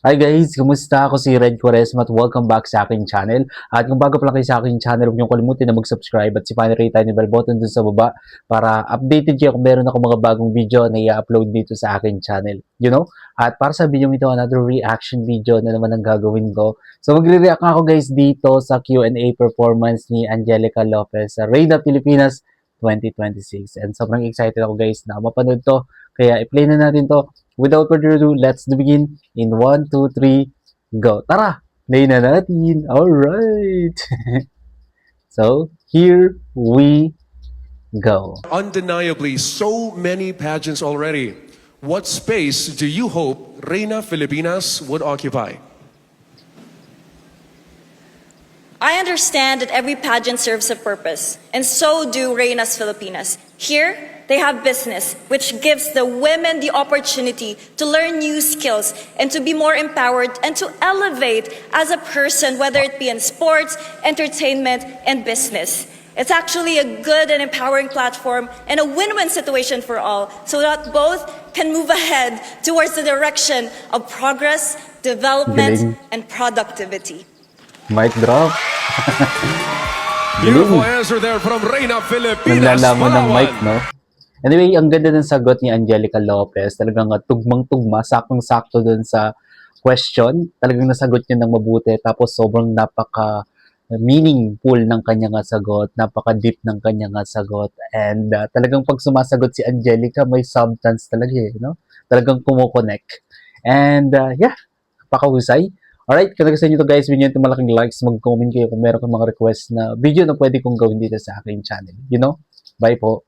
Hi guys! Kumusta? Ako si Red Quaresma at welcome back sa aking channel. At kung bago pa lang kayo sa aking channel, huwag niyong kalimutan na mag-subscribe at si-rate tayo ng bell button dun sa baba para updated kayo kung meron ako mga bagong video na i-upload dito sa aking channel. At para sa video ito, another reaction video na naman ang gagawin ko. So magre-react ako guys dito sa Q&A performance ni Angelica Lopez sa Reyna Pilipinas 2026. And sobrang excited ako guys na mapanood to. Kaya i-play na natin to. Without further ado, let's begin in 1, 2, 3, go. Tara! Play na natin. Alright! So, here we go. Undeniably, so many pageants already. What space do you hope Reyna Filipinas would occupy? I understand that every pageant serves a purpose, and so do Reyna's Filipinas. Here, they have business, which gives the women the opportunity to learn new skills and to be more empowered and to elevate as a person, whether it be in sports, entertainment, and business. It's actually a good and empowering platform and a win-win situation for all, so that both can move ahead towards the direction of progress, development, Galing. and productivity. Mic drop. Beautiful answer there from Reyna Filipinas. Nanlalaman ng Palawan. mic, no? Anyway, ang ganda ng sagot ni Angelica Lopez. Talagang tugmang-tugma, saktong-sakto dun sa question. Talagang nasagot niya ng mabuti. Tapos sobrang napaka-meaningful ng kanyang sagot. Napaka-deep ng kanyang sagot. And talagang pag sumasagot si Angelica, may substance talaga no? Talagang kumokonek. And yeah, pakahusay. Alright, kung nagustuhan nyo ito guys, binigyan ito malaking likes, mag-comment kayo kung meron kang mga request na video na pwede kong gawin dito sa aking channel. Bye po!